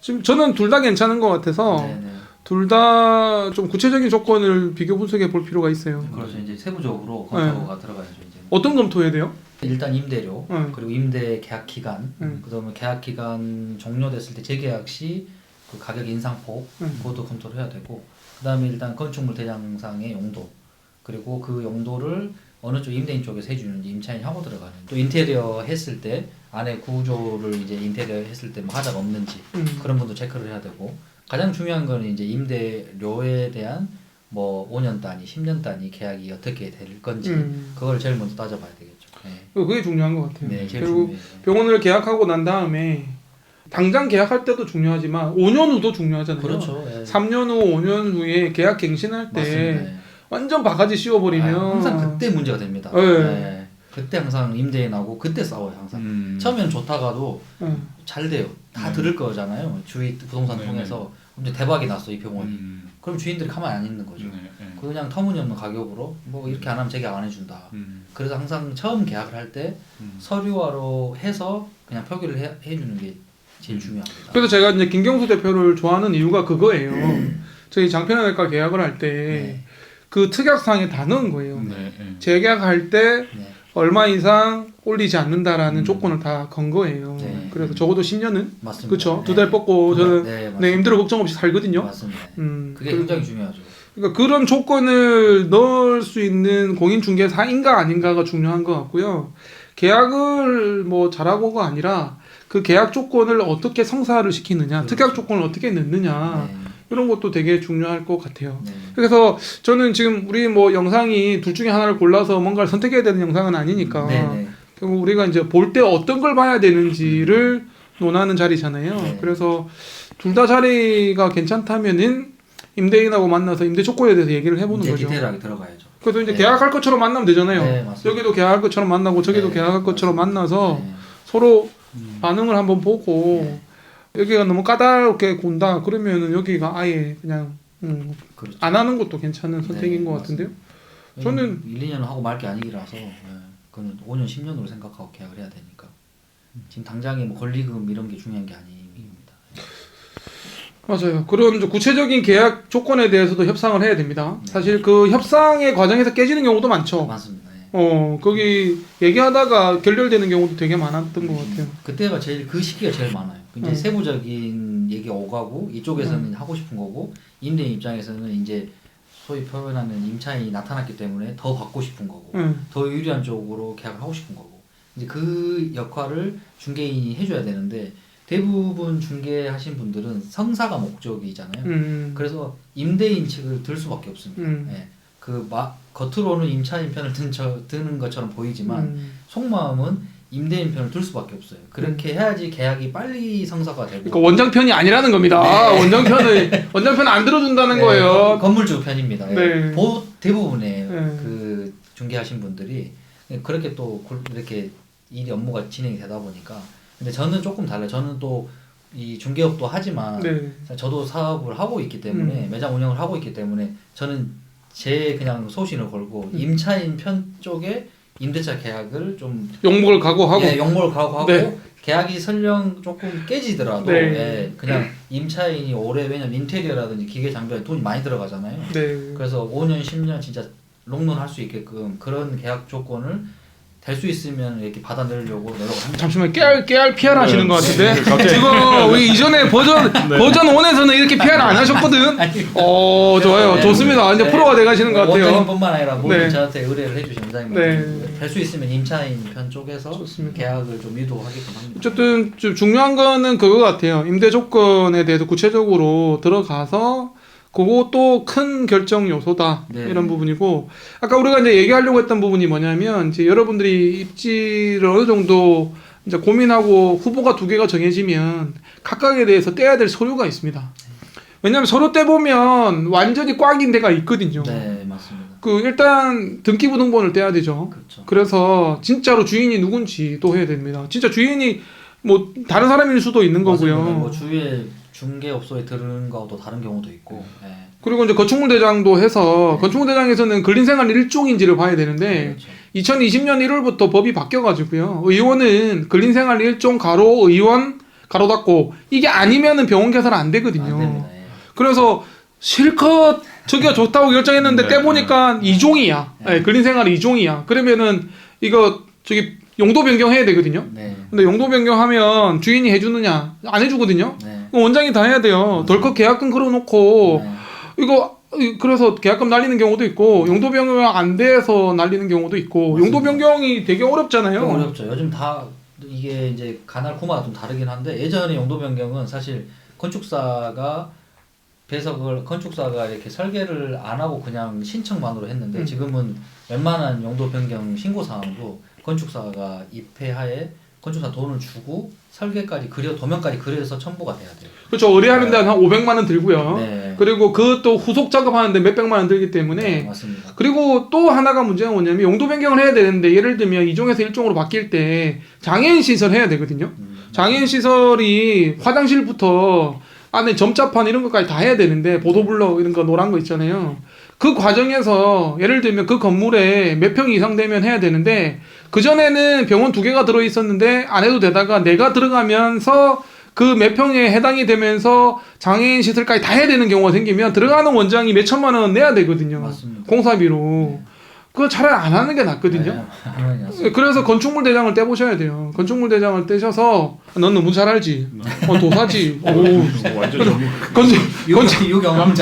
지금 저는 둘 다 괜찮은 것 같아서 둘 다 좀 구체적인 조건을 비교 분석해 볼 필요가 있어요. 그렇죠. 이제 세부적으로 검토가 들어가야죠. 이제. 어떤 검토해야 돼요? 일단 임대료, 그리고 임대 계약 기간, 그다음에 계약 기간 종료됐을 때 재계약 시 그 가격 인상폭, 그것도 검토를 해야 되고, 그다음에 일단 건축물 대장상의 용도, 그리고 그 용도를 어느 쪽 임대인 쪽에서 해주는지 임차인이 하고 들어가는. 또 인테리어 했을 때 안에 구조를 이제 인테리어 했을 때 뭐 하자가 없는지 그런 분도 체크를 해야 되고, 가장 중요한 거는 이제 임대료에 대한 뭐 5년 단위, 10년 단위 계약이 어떻게 될 건지 그걸 제일 먼저 따져봐야 되겠죠. 네. 그게 중요한 것 같아요. 네, 제일 그리고 중요해요. 병원을 계약하고 난 다음에 당장 계약할 때도 중요하지만 5년 후도 중요하잖아요. 그렇죠. 예. 3년 후, 5년 후에 계약 갱신할 때 맞습니다. 예. 완전 바가지 씌워버리면 항상 그때 문제가 됩니다. 네. 네. 그때 항상 임대인하고 그때 싸워요. 항상. 처음에는 좋다가도 잘 돼요. 다 들을 거잖아요. 주위 부동산 통해서 엄청 대박이 났어 이 병원이. 그럼 주인들이 가만히 안 있는 거죠. 그냥 터무니없는 가격으로 뭐 이렇게 안 하면 재계약 안 해준다. 그래서 항상 처음 계약을 할 때 서류화로 해서 그냥 표기를 해주는 게 제일 중요합니다. 그래서 제가 이제 김경수 대표를 좋아하는 이유가 그거예요. 저희 장편외과 계약을 할 때 그 특약사항에 다 넣은 거예요. 재계약할 때 얼마 이상 올리지 않는다라는 조건을 다 건 거예요. 그래서 적어도 10년은 맞습니다. 그렇죠. 2달 뽑고 저는 네, 임대료 걱정 없이 살거든요. 맞습니다. 그게 굉장히 중요하죠. 그러니까 그런 조건을 넣을 수 있는 공인중개사인가 아닌가가 중요한 것 같고요. 계약을 뭐 잘하고가 아니라 그 계약 조건을 어떻게 성사를 시키느냐, 그렇죠. 특약 조건을 어떻게 넣느냐 이런 것도 되게 중요할 것 같아요. 그래서 저는 지금 우리 뭐 영상이 둘 중에 하나를 골라서 뭔가를 선택해야 되는 영상은 아니니까 결국 우리가 이제 볼 때 어떤 걸 봐야 되는지를 논하는 자리잖아요. 그래서 둘 다 자리가 괜찮다면은 임대인하고 만나서 임대 조건에 대해서 얘기를 해보는 거죠. 디테일하게 들어가야죠. 그래서 이제 계약할 것처럼 만나면 되잖아요. 맞습니다. 여기도 계약할 것처럼 만나고 저기도 계약할 것처럼 만나서 서로 반응을 한번 보고 여기가 너무 까다롭게 곤다 그러면은 여기가 아예 그냥 그렇죠. 안 하는 것도 괜찮은 선택인 것 같은데요. 저는 1, 2년 하고 말 게 아니라서 그건 5년, 10년으로 생각하고 계약을 해야 되니까 지금 당장에 뭐 권리금 이런 게 중요한 게 아닙니다. 맞아요. 그런 구체적인 계약 조건에 대해서도 협상을 해야 됩니다. 사실 그 협상의 과정에서 깨지는 경우도 많죠. 맞습니다. 거기 얘기하다가 결렬되는 경우도 되게 많았던 것 같아요. 그때가 그 시기가 제일 많아요. 이제 세부적인 얘기가 오가고 이쪽에서는 하고 싶은 거고 임대인 입장에서는 이제 소위 표현하는 임차인이 나타났기 때문에 더 받고 싶은 거고 더 유리한 쪽으로 계약을 하고 싶은 거고 이제 그 역할을 중개인이 해줘야 되는데 대부분 중개하신 분들은 성사가 목적이잖아요. 그래서 임대인 측을 들 수밖에 없습니다. 겉으로는 임차인 편을 드는 것처럼 보이지만 속마음은 임대인 편을 들 수밖에 없어요. 그렇게 해야지 계약이 빨리 성사가 되고. 그러니까 원장 편이 아니라는 겁니다. 원장 편 안 들어준다는 거예요. 건물주 편입니다. 네. 대부분의 그 중개하신 분들이 그렇게 또 이렇게 일이 업무가 진행이 되다 보니까. 근데 저는 조금 달라요. 저는 또 이 중개업도 하지만 저도 사업을 하고 있기 때문에 매장 운영을 하고 있기 때문에 저는 제 그냥 소신을 걸고 임차인 편 쪽에 임대차 계약을 좀 욕먹을 각오하고 욕먹을 각오하고 계약이 설령 조금 깨지더라도 그냥 임차인이 오래 왜냐면 인테리어라든지 기계 장비에 돈이 많이 들어가잖아요. 그래서 5년 10년 진짜 롱런 할 수 있게끔 그런 계약 조건을 될 수 있으면 이렇게 받아내려고 노력을 합니다. 잠시만 깨알 PR 하시는 것 같은데 지금 우리 이전에 버전 1에서는 이렇게 PR 안 하셨거든. 좋아요. 좋습니다. 이제 프로가 돼가시는 것 같아요. 원장님뿐만 아니라 모든 저한테 의뢰를 해주신 원장님들 될 수 있으면 임차인 편 쪽에서 좋습니다. 계약을 좀 유도하게끔 합니다. 어쨌든 좀 중요한 거는 그거 같아요. 임대 조건에 대해서 구체적으로 들어가서 그것도 큰 결정 요소다. 이런 부분이고 아까 우리가 이제 얘기하려고 했던 부분이 뭐냐면 이제 여러분들이 입지를 어느 정도 이제 고민하고 후보가 2개가 정해지면 각각에 대해서 떼야 될 서류가 있습니다. 왜냐하면 서로 떼보면 완전히 꽉인 데가 있거든요. 네, 맞습니다. 일단 등기부등본을 떼야 되죠. 그렇죠. 그래서 진짜로 주인이 누군지 또 해야 됩니다. 진짜 주인이 뭐 다른 사람일 수도 있는 거고요. 뭐 중개업소에 들은 거하고 또 다른 경우도 있고. 예. 그리고 이제 건축물 대장도 해서 건축물 대장에서는 근린생활 일종인지를 봐야 되는데 그렇죠. 2020년 1월부터 법이 바뀌어가지고요. 의원은 근린생활 일종 가로 의원 가로 닫고 이게 아니면은 병원 개설 안 되거든요. 안 됩니다. 예. 그래서 실컷 저기가 좋다고 결정했는데 네. 떼보니까 2종이야. 네. 근린생활 2종이야. 그러면은 이거 저기 용도 변경해야 되거든요. 네. 근데 용도 변경하면 주인이 해주느냐? 안 해주거든요. 네. 원장이 다 해야 돼요. 덜컥 계약금 걸어놓고 네. 이거 그래서 계약금 날리는 경우도 있고 용도 변경 안 돼서 날리는 경우도 있고 맞습니다. 용도 변경이 되게 어렵잖아요. 좀 어렵죠. 요즘 다 이게 이제 관할 구마가 좀 다르긴 한데 예전에 용도 변경은 사실 건축사가 이렇게 설계를 안 하고 그냥 신청만으로 했는데 지금은 웬만한 용도 변경 신고 사항도 건축사가 입회하에 건축사 돈을 주고 설계까지 도면까지 그려서 첨부가 돼야 돼요. 그렇죠. 의뢰하는 데는 한 500만 원 들고요. 네. 그리고 그것도 후속 작업하는데 몇백만 원 들기 때문에 네, 맞습니다. 그리고 또 하나가 문제가 뭐냐면 용도 변경을 해야 되는데 예를 들면 2종에서 1종으로 바뀔 때 장애인 시설 해야 되거든요. 장애인 시설이 화장실부터 안에 점자판 이런 것까지 다 해야 되는데 보도블럭 이런 거 노란 거 있잖아요. 그 과정에서 예를 들면 그 건물에 몇 평 이상 되면 해야 되는데 그전에는 병원 2개가 들어 있었는데 안 해도 되다가 내가 들어가면서 그 몇 평에 해당이 되면서 장애인 시설까지 다 해야 되는 경우가 생기면 들어가는 원장이 몇 천만 원 내야 되거든요. 맞습니다. 공사비로. 그거 차라리 안 하는 게 낫거든요. 네, 그래서 건축물 대장을 떼보셔야 돼요. 건축물 대장을 떼셔서 넌 너무 잘 알지. 도사지. 오. 완전 저기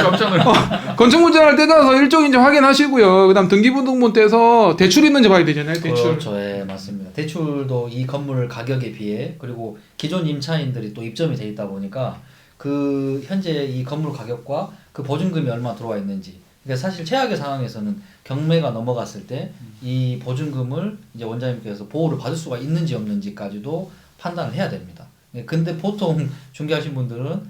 깜짝 놀랐. 건축물 대장을 떼서 일종인지 확인하시고요. 그다음 등기부등본 떼서 대출 있는지 봐야 되잖아요. 대출. 그렇죠. 예, 맞습니다. 대출도 이 건물 가격에 비해 그리고 기존 임차인들이 또 입점이 돼 있다 보니까 그 현재 이 건물 가격과 그 보증금이 얼마 들어와 있는지. 그러니까 사실 최악의 상황에서는 경매가 넘어갔을 때 이 보증금을 이제 원장님께서 보호를 받을 수가 있는지 없는지까지도 판단을 해야 됩니다. 근데 보통 중개하신 분들은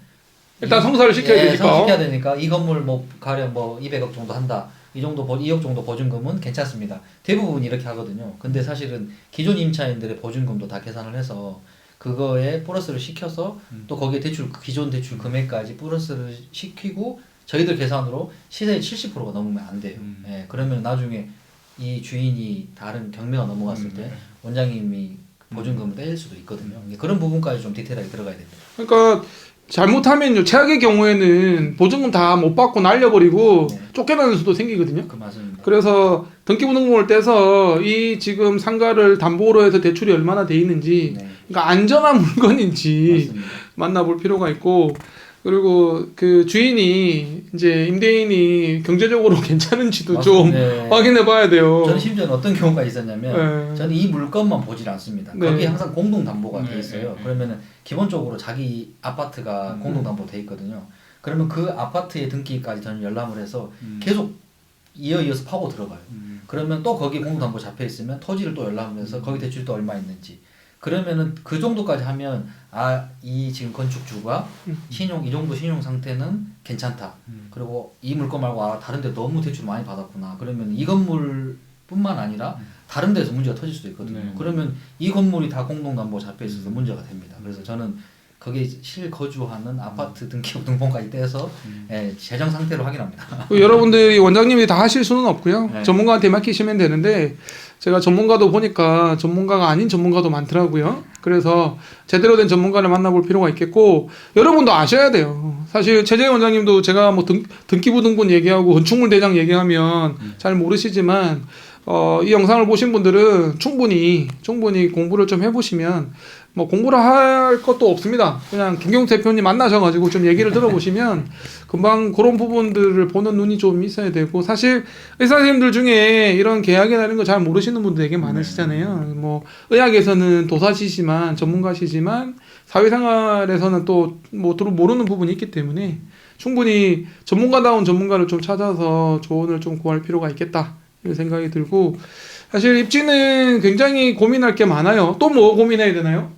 일단 성사를 시켜야 되니까. 성사시켜야 되니까 이 건물 뭐 가령 뭐 200억 정도 한다. 이 정도 2억 정도 보증금은 괜찮습니다. 대부분 이렇게 하거든요. 근데 사실은 기존 임차인들의 보증금도 다 계산을 해서 그거에 플러스를 시켜서 또 거기에 기존 대출 금액까지 플러스를 시키고 저희들 계산으로 시세의 70%가 넘으면 안 돼요. 예, 그러면 나중에 이 주인이 다른 경매가 넘어갔을 때 원장님이 보증금을 떼일 수도 있거든요. 그런 부분까지 좀 디테일하게 들어가야 됩니다. 그러니까 잘못하면요. 최악의 경우에는 보증금 다 못 받고 날려버리고 네. 쫓겨나는 수도 생기거든요. 그 맞습니다. 그래서 등기부등본을 떼서 이 지금 상가를 담보로 해서 대출이 얼마나 돼 있는지 네. 그러니까 안전한 물건인지 맞습니다. 만나볼 필요가 있고 그리고 그 주인이 이제 임대인이 경제적으로 괜찮은지도 좀 네. 확인해 봐야 돼요. 저는 심지어 어떤 경우가 있었냐면 네. 저는 이 물건만 보질 않습니다. 네. 거기에 항상 공동담보가 돼 있어요. 네. 그러면은 기본적으로 자기 아파트가 공동담보 돼 있거든요. 그러면 그 아파트의 등기까지 저는 열람을 해서 계속 이어서 파고 들어가요. 그러면 또 거기 공동담보 잡혀 있으면 토지를 또 열람을 해서 거기 대출이 또 얼마 있는지. 그러면은 그 정도까지 하면 이 지금 건축주가 이 정도 신용 상태는 괜찮다. 그리고 이 물건 말고 다른 데 너무 대출 많이 받았구나. 그러면 이 건물뿐만 아니라 다른 데서 문제가 터질 수도 있거든요. 네. 그러면 이 건물이 다 공동담보 잡혀 있어서 문제가 됩니다. 그래서 저는 거기에 실거주하는 아파트 등기부등본까지 떼서 재정 상태를 확인합니다. 여러분들이 원장님이 다 하실 수는 없고요. 네. 전문가한테 맡기시면 되는데 제가 전문가도 보니까 전문가가 아닌 전문가도 많더라고요. 그래서 제대로 된 전문가를 만나볼 필요가 있겠고 여러분도 아셔야 돼요. 사실 최재희 원장님도 제가 뭐 등기부등본 얘기하고 건축물 대장 얘기하면 잘 모르시지만 이 영상을 보신 분들은 충분히 공부를 좀 해보시면 뭐 공부를 할 것도 없습니다. 그냥 김경수 대표님 만나셔가지고 좀 얘기를 들어보시면 금방 그런 부분들을 보는 눈이 좀 있어야 되고 사실 의사 선생님들 중에 이런 계약이나 이런 거 잘 모르시는 분들 되게 많으시잖아요. 뭐 의학에서는 도사시지만 전문가시지만 사회생활에서는 또 뭐 모르는 부분이 있기 때문에 충분히 전문가다운 전문가를 좀 찾아서 조언을 좀 구할 필요가 있겠다. 이런 생각이 들고 사실 입지는 굉장히 고민할 게 많아요. 또 뭐 고민해야 되나요?